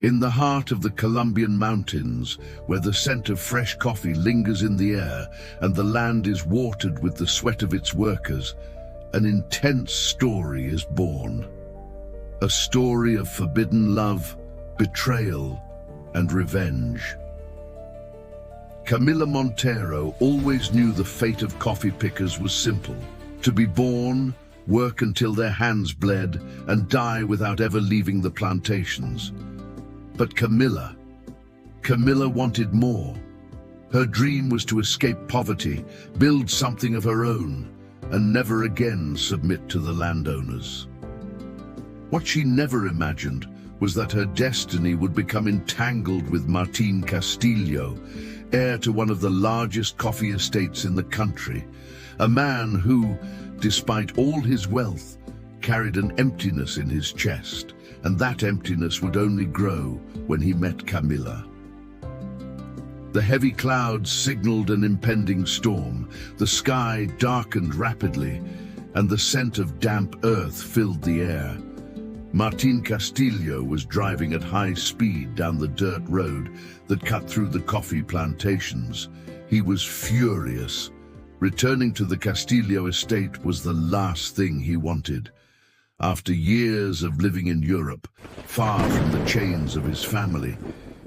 In the heart of the Colombian mountains, where the scent of fresh coffee lingers in the air and the land is watered with the sweat of its workers, an intense story is born. A story of forbidden love, betrayal, and revenge. Camila Montero always knew the fate of coffee pickers was simple: to be born, work until their hands bled, and die without ever leaving the plantations. But Camila wanted more. Her dream was to escape poverty, build something of her own, and never again submit to the landowners. What she never imagined was that her destiny would become entangled with Martín Castillo, heir to one of the largest coffee estates in the country, a man who, despite all his wealth, carried an emptiness in his chest, and that emptiness would only grow when he met Camila. The heavy clouds signaled an impending storm, the sky darkened rapidly, and the scent of damp earth filled the air. Martín Castillo was driving at high speed down the dirt road that cut through the coffee plantations. He was furious. Returning to the Castillo estate was the last thing he wanted. After years of living in Europe, far from the chains of his family,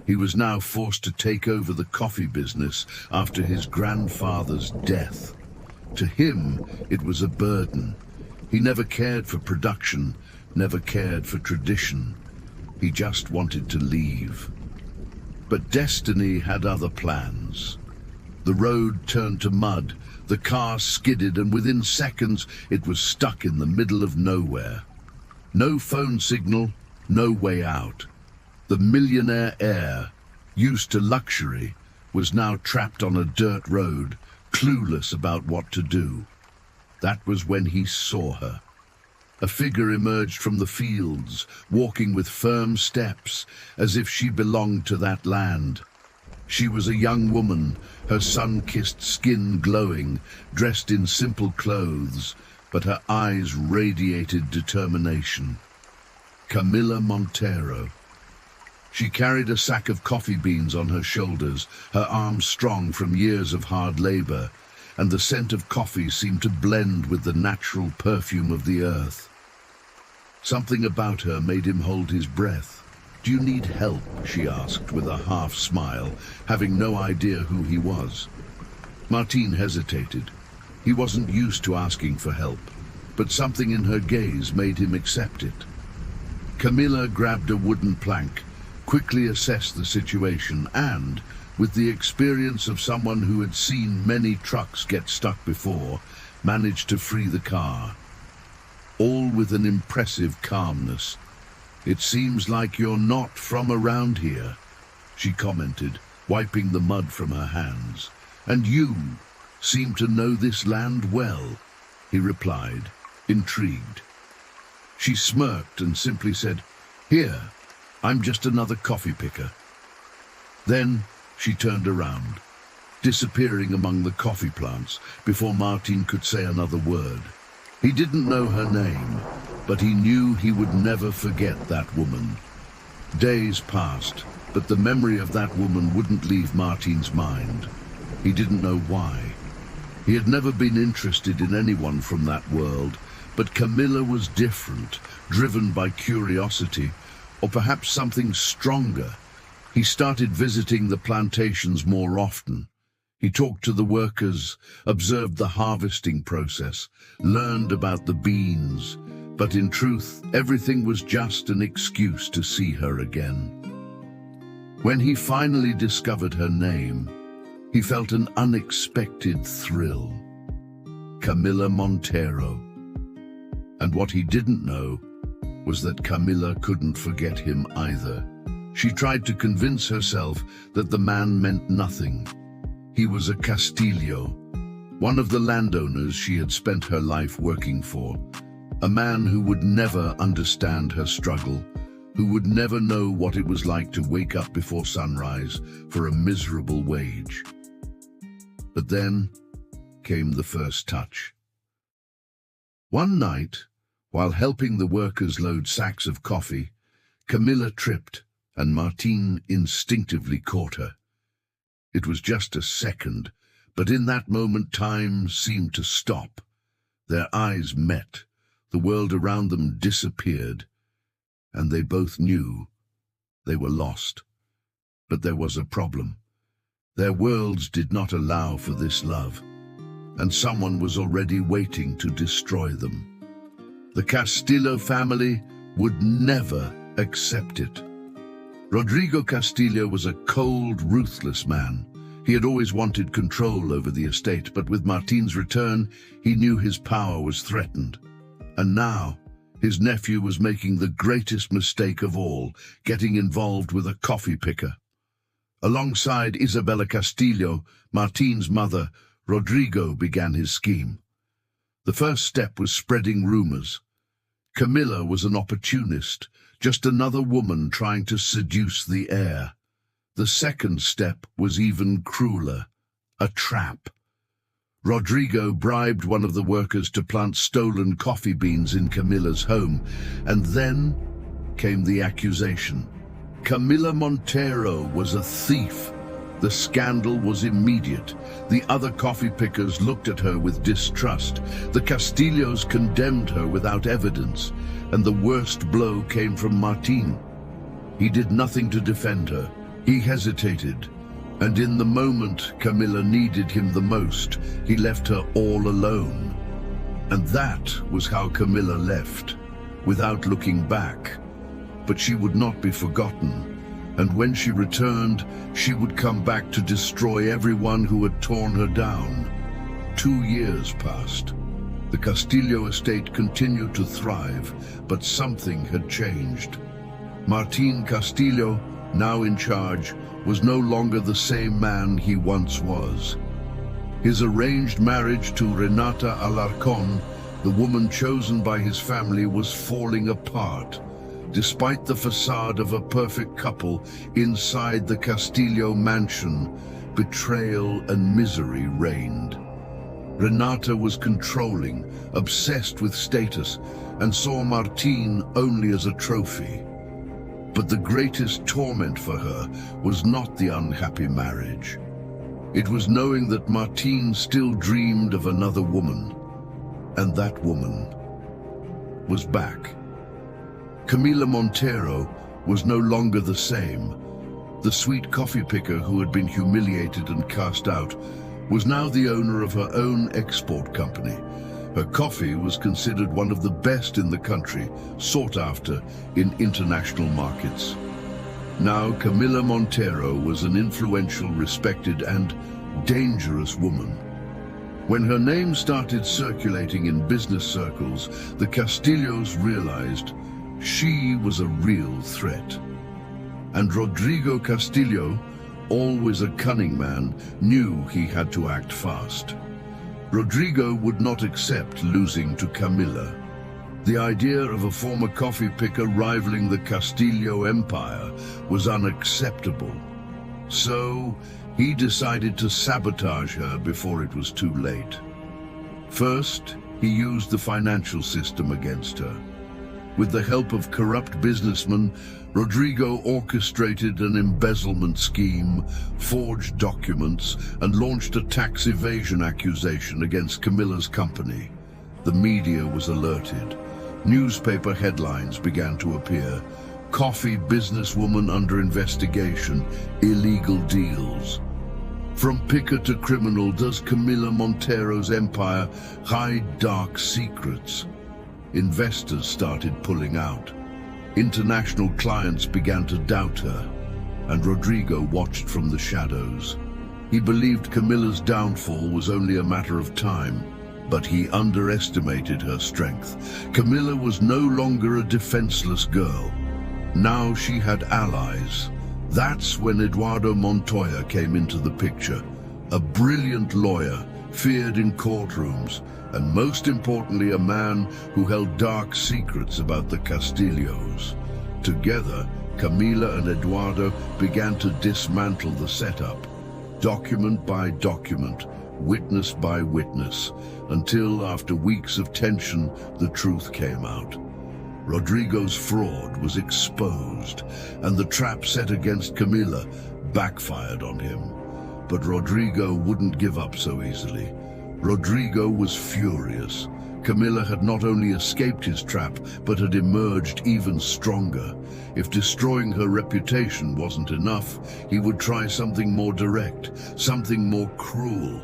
he was now forced to take over the coffee business after his grandfather's death. To him, it was a burden. He never cared for production, never cared for tradition. He just wanted to leave. But destiny had other plans. The road turned to mud, the car skidded, and within seconds it was stuck in the middle of nowhere. No phone signal, no way out. The millionaire heir, used to luxury, was now trapped on a dirt road, clueless about what to do. That was when he saw her. A figure emerged from the fields, walking with firm steps, as if she belonged to that land. She was a young woman, her sun-kissed skin glowing, dressed in simple clothes, but her eyes radiated determination. Camila Montero. She carried a sack of coffee beans on her shoulders, her arms strong from years of hard labor, and the scent of coffee seemed to blend with the natural perfume of the earth. Something about her made him hold his breath. "Do you need help?" she asked with a half-smile, having no idea who he was. Martín hesitated. He wasn't used to asking for help, but something in her gaze made him accept it. Camila grabbed a wooden plank, quickly assessed the situation, and, with the experience of someone who had seen many trucks get stuck before, managed to free the car. All with an impressive calmness. "It seems like you're not from around here," she commented, wiping the mud from her hands. "And you seem to know this land well," he replied, intrigued. She smirked and simply said, "Here, I'm just another coffee picker." Then she turned around, disappearing among the coffee plants before Martín could say another word. He didn't know her name, but he knew he would never forget that woman. Days passed, but the memory of that woman wouldn't leave Martín's mind. He didn't know why. He had never been interested in anyone from that world, but Camila was different, driven by curiosity, or perhaps something stronger. He started visiting the plantations more often. He talked to the workers, observed the harvesting process, learned about the beans, but in truth, everything was just an excuse to see her again. When he finally discovered her name, he felt an unexpected thrill. Camila Montero. And what he didn't know was that Camila couldn't forget him either. She tried to convince herself that the man meant nothing. He was a Castillo, one of the landowners she had spent her life working for, a man who would never understand her struggle, who would never know what it was like to wake up before sunrise for a miserable wage. But then came the first touch. One night, while helping the workers load sacks of coffee, Camila tripped and Martín instinctively caught her. It was just a second, but in that moment time seemed to stop. Their eyes met, the world around them disappeared, and they both knew they were lost. But there was a problem. Their worlds did not allow for this love, and someone was already waiting to destroy them. The Castillo family would never accept it. Rodrigo Castillo was a cold, ruthless man. He had always wanted control over the estate, but with Martín's return, he knew his power was threatened. And now, his nephew was making the greatest mistake of all, getting involved with a coffee picker. Alongside Isabella Castillo, Martín's mother, Rodrigo began his scheme. The first step was spreading rumors. Camila was an opportunist, just another woman trying to seduce the heir. The second step was even crueler, a trap. Rodrigo bribed one of the workers to plant stolen coffee beans in Camila's home, and then came the accusation. Camila Montero was a thief. The scandal was immediate. The other coffee pickers looked at her with distrust. The Castillos condemned her without evidence, and the worst blow came from Martín. He did nothing to defend her. He hesitated, and in the moment Camila needed him the most, he left her all alone. And that was how Camila left, without looking back. But she would not be forgotten, and when she returned, she would come back to destroy everyone who had torn her down. 2 years passed. The Castillo estate continued to thrive, but something had changed. Martín Castillo, now in charge, was no longer the same man he once was. His arranged marriage to Renata Alarcón, the woman chosen by his family, was falling apart. Despite the facade of a perfect couple, inside the Castillo mansion, betrayal and misery reigned. Renata was controlling, obsessed with status, and saw Martín only as a trophy. But the greatest torment for her was not the unhappy marriage. It was knowing that Martín still dreamed of another woman, and that woman was back. Camila Montero was no longer the same. The sweet coffee picker who had been humiliated and cast out was now the owner of her own export company. Her coffee was considered one of the best in the country, sought after in international markets. Now Camila Montero was an influential, respected, and dangerous woman. When her name started circulating in business circles, the Castillos realized she was a real threat. And Rodrigo Castillo, always a cunning man, knew he had to act fast. Rodrigo would not accept losing to Camila. The idea of a former coffee picker rivaling the Castillo empire was unacceptable. So he decided to sabotage her before it was too late. First, he used the financial system against her. With the help of corrupt businessmen, Rodrigo orchestrated an embezzlement scheme, forged documents, and launched a tax evasion accusation against Camila's company. The media was alerted. Newspaper headlines began to appear. Coffee businesswoman under investigation, illegal deals. From picker to criminal, does Camila Montero's empire hide dark secrets? Investors started pulling out. International clients began to doubt her, and Rodrigo watched from the shadows. He believed Camila's downfall was only a matter of time, but he underestimated her strength. Camila was no longer a defenseless girl. Now she had allies. That's when Eduardo Montoya came into the picture, a brilliant lawyer, feared in courtrooms, and most importantly, a man who held dark secrets about the Castillos. Together, Camila and Eduardo began to dismantle the setup, document by document, witness by witness, until after weeks of tension, the truth came out. Rodrigo's fraud was exposed, and the trap set against Camila backfired on him. But Rodrigo wouldn't give up so easily. Rodrigo was furious. Camila had not only escaped his trap, but had emerged even stronger. If destroying her reputation wasn't enough, he would try something more direct, something more cruel.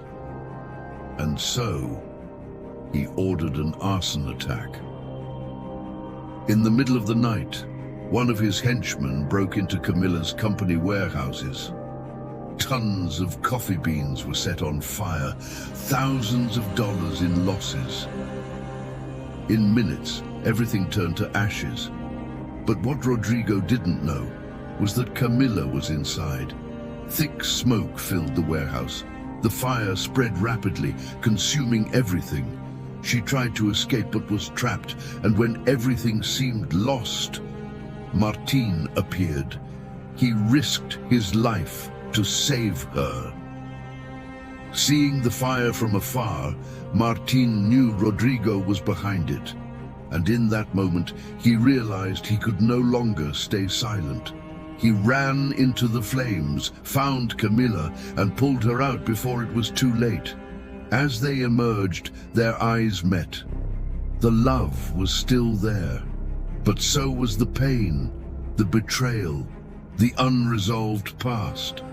And so, he ordered an arson attack. In the middle of the night, one of his henchmen broke into Camila's company warehouses. Tons of coffee beans were set on fire, thousands of dollars in losses. In minutes, everything turned to ashes. But what Rodrigo didn't know was that Camila was inside. Thick smoke filled the warehouse. The fire spread rapidly, consuming everything. She tried to escape but was trapped, and when everything seemed lost, Martín appeared. He risked his life to save her. Seeing the fire from afar, Martín knew Rodrigo was behind it. And in that moment, he realized he could no longer stay silent. He ran into the flames, found Camila, and pulled her out before it was too late. As they emerged, their eyes met. The love was still there, but so was the pain, the betrayal, the unresolved past.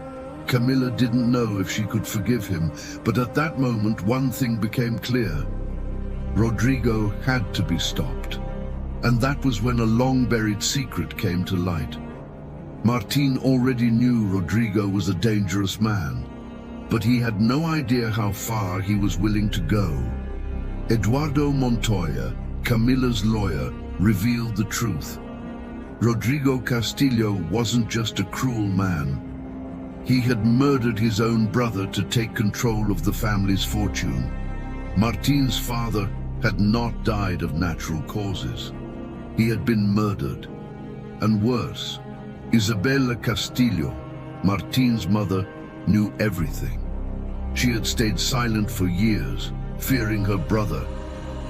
Camila didn't know if she could forgive him, but at that moment one thing became clear. Rodrigo had to be stopped. And that was when a long-buried secret came to light. Martín already knew Rodrigo was a dangerous man, but he had no idea how far he was willing to go. Eduardo Montoya, Camila's lawyer, revealed the truth. Rodrigo Castillo wasn't just a cruel man. He had murdered his own brother to take control of the family's fortune. Martín's father had not died of natural causes. He had been murdered. And worse, Isabella Castillo, Martín's mother, knew everything. She had stayed silent for years, fearing her brother.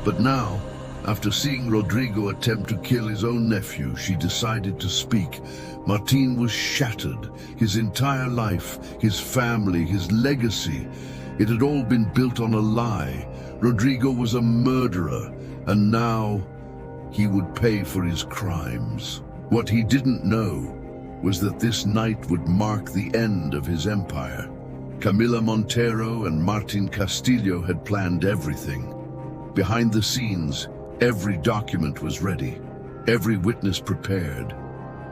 But now, after seeing Rodrigo attempt to kill his own nephew, she decided to speak. Martín was shattered. His entire life, his family, his legacy, it had all been built on a lie. Rodrigo was a murderer, and now he would pay for his crimes. What he didn't know was that this night would mark the end of his empire. Camila Montero and Martín Castillo had planned everything. Behind the scenes, every document was ready, every witness prepared.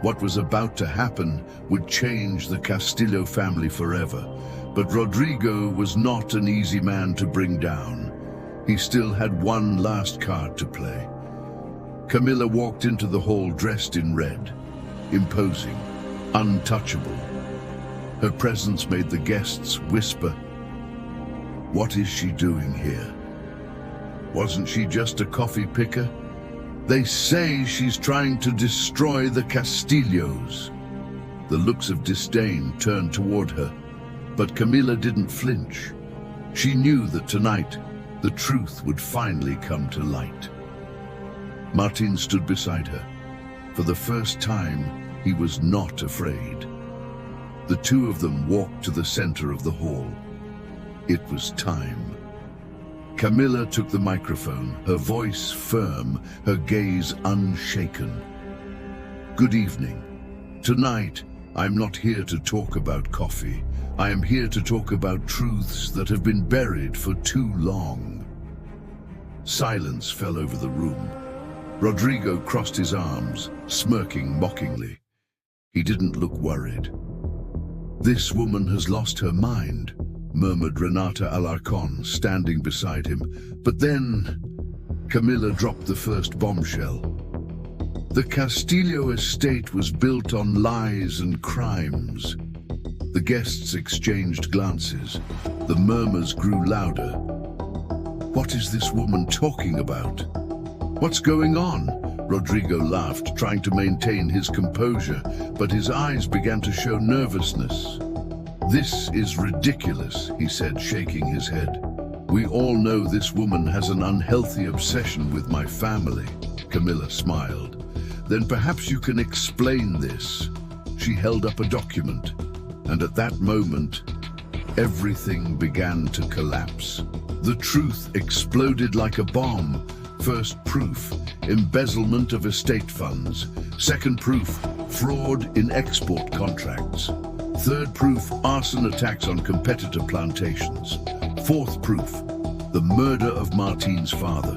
What was about to happen would change the Castillo family forever. But Rodrigo was not an easy man to bring down. He still had one last card to play. Camila walked into the hall dressed in red, imposing, untouchable. Her presence made the guests whisper, "What is she doing here? Wasn't she just a coffee picker? They say she's trying to destroy the Castillos." The looks of disdain turned toward her, but Camila didn't flinch. She knew that tonight, the truth would finally come to light. Martín stood beside her. For the first time, he was not afraid. The two of them walked to the center of the hall. It was time. Camila took the microphone, her voice firm, her gaze unshaken. "Good evening. Tonight, I'm not here to talk about coffee. I am here to talk about truths that have been buried for too long." Silence fell over the room. Rodrigo crossed his arms, smirking mockingly. He didn't look worried. "This woman has lost her mind," murmured Renata Alarcón, standing beside him. But then, Camila dropped the first bombshell. The Castillo estate was built on lies and crimes. The guests exchanged glances. The murmurs grew louder. "What is this woman talking about? What's going on?" Rodrigo laughed, trying to maintain his composure, but his eyes began to show nervousness. "This is ridiculous," he said, shaking his head. "We all know this woman has an unhealthy obsession with my family." Camila smiled. Then perhaps you can explain this. She held up a document, and at that moment, everything began to collapse. The truth exploded like a bomb. First proof, embezzlement of estate funds. Second proof, fraud in export contracts. Third proof, arson attacks on competitor plantations. Fourth proof, the murder of Martín's father.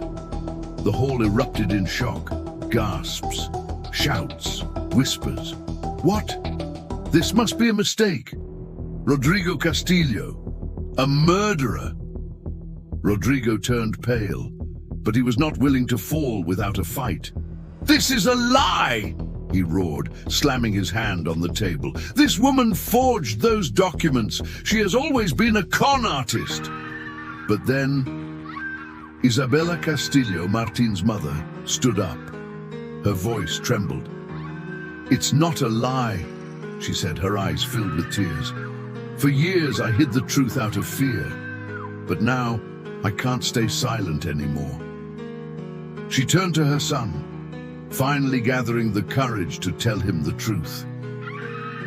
The hall erupted in shock. Gasps, shouts, whispers. What? This must be a mistake. Rodrigo Castillo, a murderer. Rodrigo turned pale, but he was not willing to fall without a fight. "This is a lie!" he roared, slamming his hand on the table. "This woman forged those documents. She has always been a con artist." But then, Isabella Castillo, Martín's mother, stood up. Her voice trembled. "It's not a lie," she said, her eyes filled with tears. "For years I hid the truth out of fear, but now I can't stay silent anymore." She turned to her son, finally gathering the courage to tell him the truth.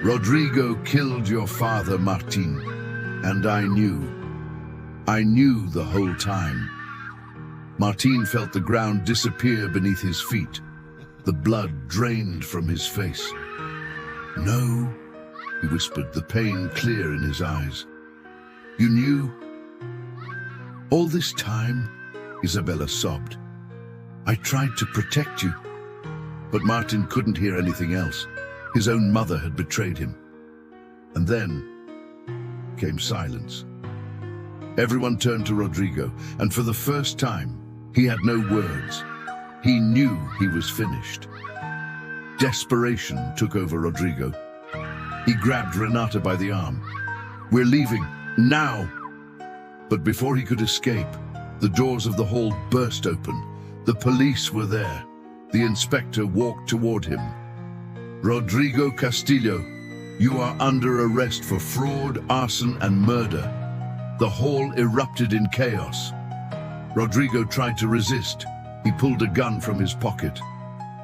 "Rodrigo killed your father, Martín, and I knew the whole time." Martín felt the ground disappear beneath his feet. The blood drained from his face. "No," he whispered, the pain clear in his eyes. "You knew?" "All this time," Isabella sobbed. "I tried to protect you." But Martín couldn't hear anything else. His own mother had betrayed him. And then came silence. Everyone turned to Rodrigo, and for the first time, he had no words. He knew he was finished. Desperation took over Rodrigo. He grabbed Renata by the arm. "We're leaving, now!" But before he could escape, the doors of the hall burst open. The police were there. The inspector walked toward him. "Rodrigo Castillo, you are under arrest for fraud, arson, and murder." The hall erupted in chaos. Rodrigo tried to resist. He pulled a gun from his pocket.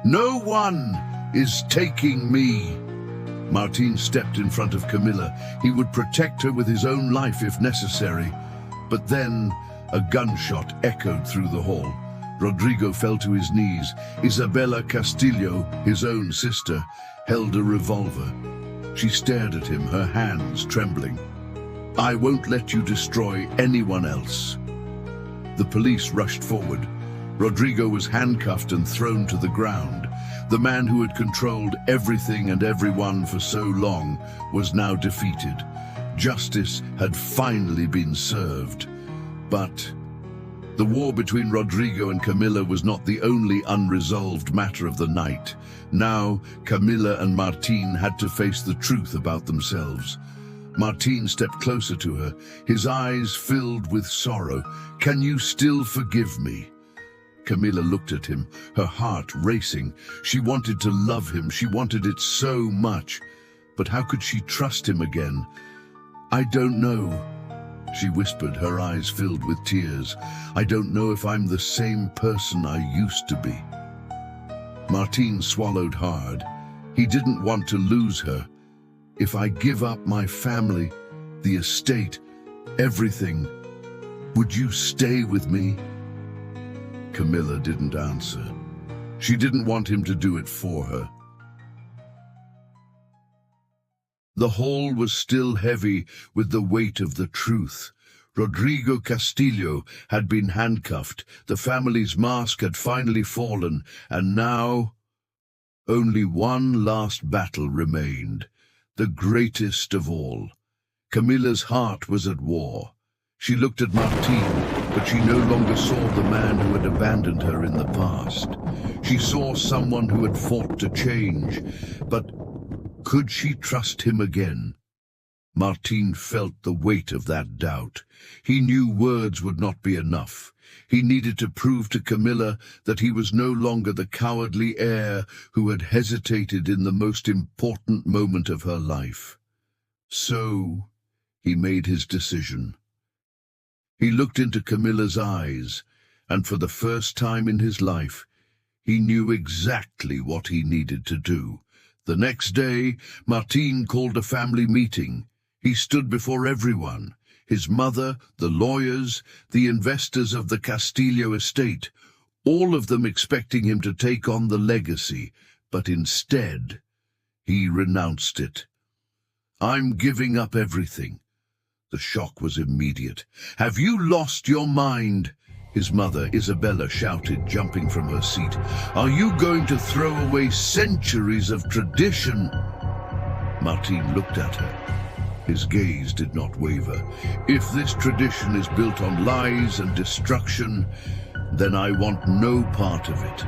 "No one is taking me." Martín stepped in front of Camila. He would protect her with his own life if necessary. But then a gunshot echoed through the hall. Rodrigo fell to his knees. Isabella Castillo, his own sister, held a revolver. She stared at him, her hands trembling. "I won't let you destroy anyone else." The police rushed forward. Rodrigo was handcuffed and thrown to the ground. The man who had controlled everything and everyone for so long was now defeated. Justice had finally been served. But the war between Rodrigo and Camila was not the only unresolved matter of the night. Now, Camila and Martín had to face the truth about themselves. Martín stepped closer to her, his eyes filled with sorrow. "Can you still forgive me?" Camila looked at him, her heart racing. She wanted to love him, she wanted it so much. But how could she trust him again? "I don't know," she whispered, her eyes filled with tears. "I don't know if I'm the same person I used to be." Martín swallowed hard. He didn't want to lose her. "If I give up my family, the estate, everything, would you stay with me?" Camila didn't answer. She didn't want him to do it for her. The hall was still heavy with the weight of the truth. Rodrigo Castillo had been handcuffed, the family's mask had finally fallen, and now only one last battle remained, the greatest of all. Camila's heart was at war. She looked at Martín, but she no longer saw the man who had abandoned her in the past. She saw someone who had fought to change, but could she trust him again? Martín felt the weight of that doubt. He knew words would not be enough. He needed to prove to Camila that he was no longer the cowardly heir who had hesitated in the most important moment of her life. So he made his decision. He looked into Camila's eyes, and for the first time in his life, He knew exactly what he needed to do. The next day, Martín called a family meeting. He stood before everyone, his mother, the lawyers, the investors of the Castillo estate, all of them expecting him to take on the legacy, but instead, he renounced it. "I'm giving up everything." The shock was immediate. "Have you lost your mind?" His mother, Isabella, shouted, jumping from her seat. "Are you going to throw away centuries of tradition?" Martín looked at her. His gaze did not waver. "If this tradition is built on lies and destruction, then I want no part of it."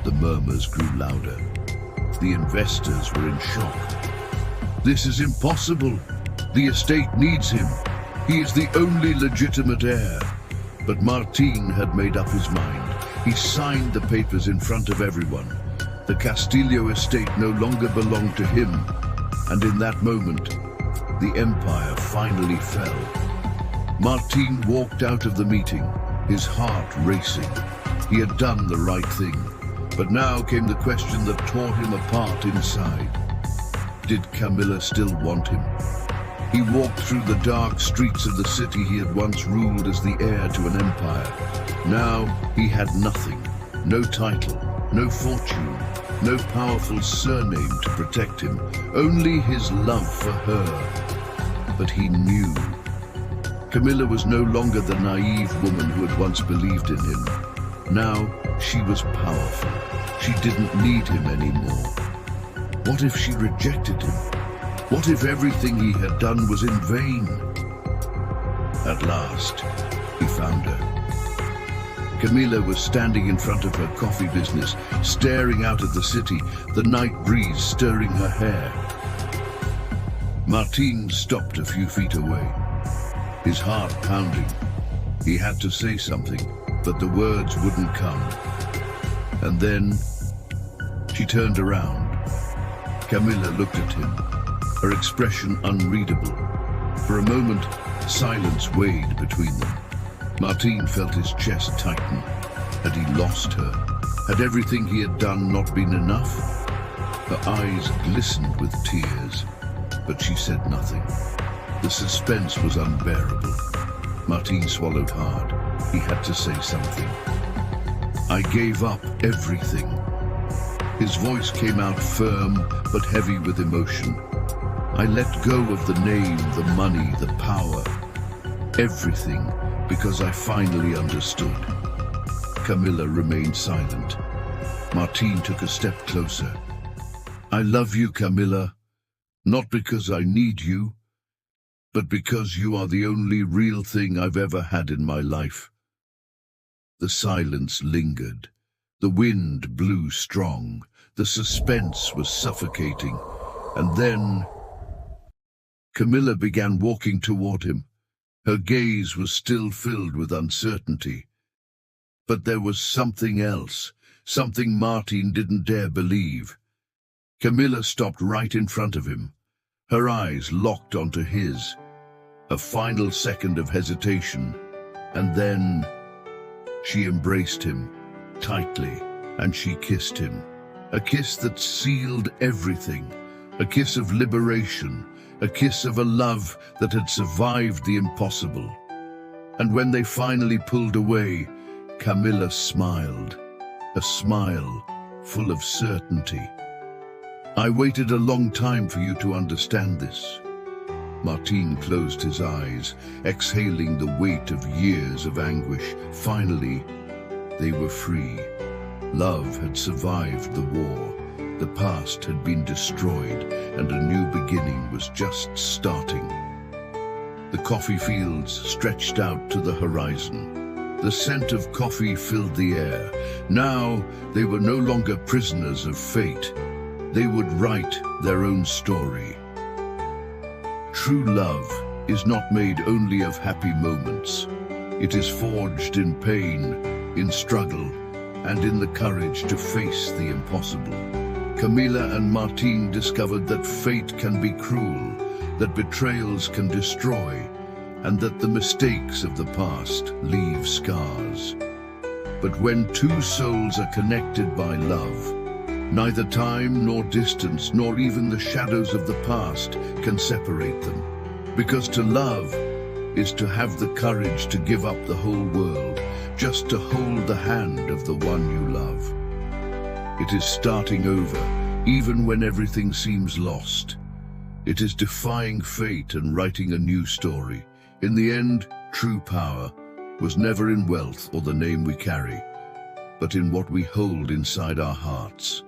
The murmurs grew louder. The investors were in shock. "This is impossible. The estate needs him. He is the only legitimate heir." But Martín had made up his mind. He signed the papers in front of everyone. The Castillo estate no longer belonged to him, and in that moment, the empire finally fell. Martín walked out of the meeting, his heart racing. He had done the right thing, but now came the question that tore him apart inside. Did Camila still want him? He walked through the dark streets of the city he had once ruled as the heir to an empire. Now he had nothing, no title, no fortune, no powerful surname to protect him, only his love for her. But he knew. Camila was no longer the naive woman who had once believed in him. Now she was powerful. She didn't need him anymore. What if she rejected him? What if everything he had done was in vain? At last, he found her. Camila was standing in front of her coffee business, staring out at the city, the night breeze stirring her hair. Martín stopped a few feet away, his heart pounding. He had to say something, but the words wouldn't come. And then, she turned around. Camila looked at him, her expression unreadable. For a moment, silence weighed between them. Martín felt his chest tighten. Had he lost her? Had everything he had done not been enough? Her eyes glistened with tears, but she said nothing. The suspense was unbearable. Martín swallowed hard. He had to say something. "I gave up everything." His voice came out firm but heavy with emotion. "I let go of the name, the money, the power, everything, because I finally understood." Camila remained silent. Martín took a step closer. "I love you, Camila, not because I need you, but because you are the only real thing I've ever had in my life." The silence lingered. The wind blew strong. The suspense was suffocating. And then Camila began walking toward him. Her gaze was still filled with uncertainty. But there was something else, something Martín didn't dare believe. Camila stopped right in front of him. Her eyes locked onto his. A final second of hesitation, and then she embraced him tightly, and she kissed him. A kiss that sealed everything, a kiss of liberation, a kiss of a love that had survived the impossible. And when they finally pulled away, Camila smiled, a smile full of certainty. "I waited a long time for you to understand this." Martín closed his eyes, exhaling the weight of years of anguish. Finally, they were free. Love had survived the war. The past had been destroyed, and a new beginning was just starting. The coffee fields stretched out to the horizon. The scent of coffee filled the air. Now they were no longer prisoners of fate. They would write their own story. True love is not made only of happy moments. It is forged in pain, in struggle, and in the courage to face the impossible. Camila and Martín discovered that fate can be cruel, that betrayals can destroy, and that the mistakes of the past leave scars. But when two souls are connected by love, neither time nor distance nor even the shadows of the past can separate them. Because to love is to have the courage to give up the whole world just to hold the hand of the one you love. It is starting over, even when everything seems lost. It is defying fate and writing a new story. In the end, true power was never in wealth or the name we carry, but in what we hold inside our hearts.